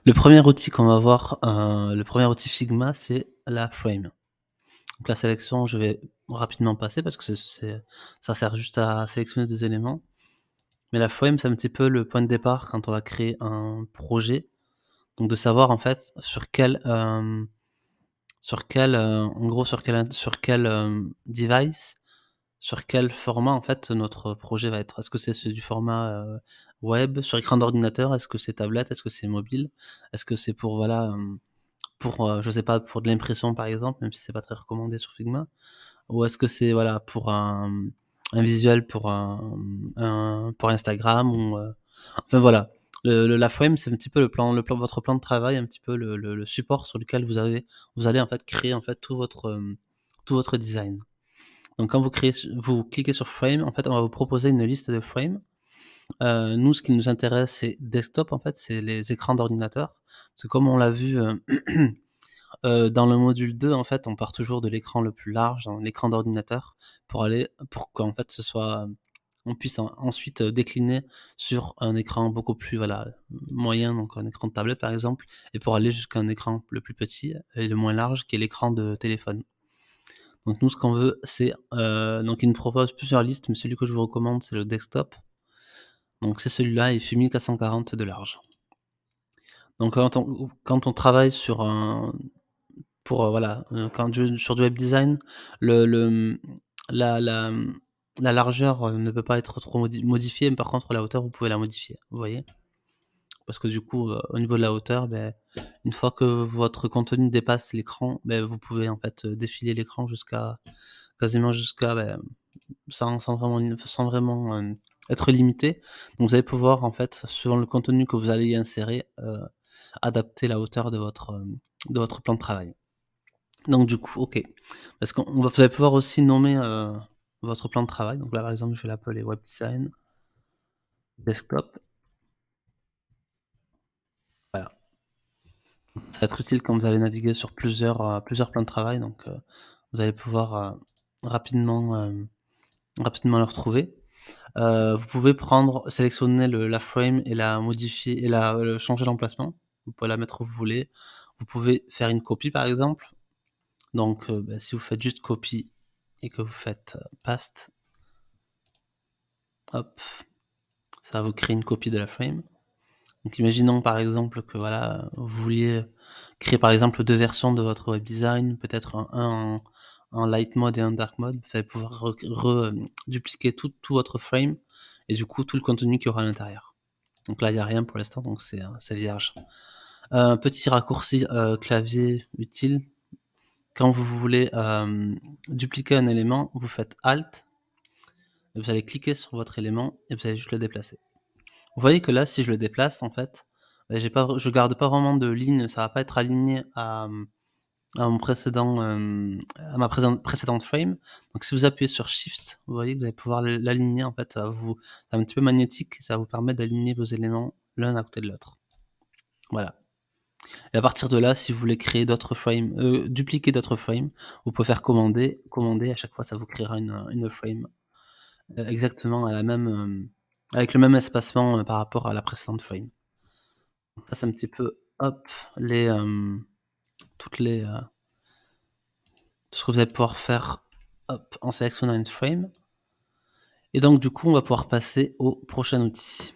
Le premier outil qu'on va voir, le premier outil Figma, c'est la frame. Donc la sélection, je vais rapidement passer parce que ça sert juste à sélectionner des éléments. Mais la frame, c'est un petit peu le point de départ quand on va créer un projet. Donc de savoir en fait en gros sur quel, device, sur quel format en fait notre projet va être. Est-ce que c'est du format, web, sur écran d'ordinateur? Est-ce que c'est tablette? Est-ce que c'est mobile? Est-ce que c'est pour voilà, pour, je sais pas, pour de l'impression par exemple, même si c'est pas très recommandé sur Figma? Ou est-ce que c'est voilà pour un visuel pour Instagram ou, enfin voilà. La frame, c'est un petit peu le plan votre plan de travail, un petit peu le support sur lequel vous allez en fait créer en fait tout votre design. Donc quand vous cliquez sur frame, en fait, on va vous proposer une liste de frames. Nous, ce qui nous intéresse, c'est desktop en fait, c'est les écrans d'ordinateur. Parce que comme on l'a vu, dans le module 2, en fait, on part toujours de l'écran le plus large, dans l'écran d'ordinateur, pour qu'en fait ce soit, on puisse ensuite, décliner sur un écran beaucoup plus, voilà, moyen, donc un écran de tablette par exemple, et pour aller jusqu'à un écran le plus petit et le moins large qui est l'écran de téléphone. Donc nous, ce qu'on veut, c'est, donc il nous propose plusieurs listes, mais celui que je vous recommande, c'est le desktop. Donc c'est celui-là, il fait 1440 de large. Donc quand on travaille sur un pour, voilà, sur du web design, le, mmh, la la, mmh, la largeur, ne peut pas être trop modifiée, mais par contre la hauteur, vous pouvez la modifier, vous voyez? Parce que du coup, au niveau de la hauteur, une fois que votre contenu dépasse l'écran, vous pouvez en fait, défiler l'écran quasiment jusqu'à, sans vraiment être limité. Donc vous allez pouvoir en fait, selon le contenu que vous allez y insérer, adapter la hauteur de votre plan de travail. Donc du coup, OK. Parce vous allez pouvoir aussi nommer, votre plan de travail. Donc là, par exemple, je vais l'appeler web design desktop. Voilà. Ça va être utile quand vous allez naviguer sur plusieurs plans de travail, donc vous allez pouvoir, rapidement le retrouver. Vous pouvez sélectionner la frame et la modifier et changer l'emplacement. Vous pouvez la mettre où vous voulez. Vous pouvez faire une copie, par exemple. Donc si vous faites juste copie et que vous faites, paste, hop, ça va vous créer une copie de la frame. Donc imaginons par exemple que voilà, vous vouliez créer par exemple 2 versions de votre web design, peut-être un en light mode et un dark mode. Vous allez pouvoir dupliquer tout votre frame et du coup tout le contenu qu'il y aura à l'intérieur. Donc là, il y a rien pour l'instant, donc c'est vierge. Petit raccourci, clavier utile, quand vous voulez, dupliquer un élément, vous faites alt, et vous allez cliquer sur votre élément et vous allez juste le déplacer. Vous voyez que là, si je le déplace, en fait, je garde pas vraiment de ligne, ça va pas être aligné à mon précédent, à ma précédente frame. Donc si vous appuyez sur shift, vous voyez que vous allez pouvoir l'aligner, en fait, c'est un petit peu magnétique, ça va vous permettre d'aligner vos éléments l'un à côté de l'autre. Voilà, et à partir de là, si vous voulez créer d'autres frames, dupliquer d'autres frames, vous pouvez faire commander, à chaque fois ça vous créera une frame, exactement avec le même espacement, par rapport à la précédente frame. Donc ça, c'est un petit peu, hop, les, toutes les, tout ce que vous allez pouvoir faire, hop, en sélectionnant une frame, et donc du coup, on va pouvoir passer au prochain outil.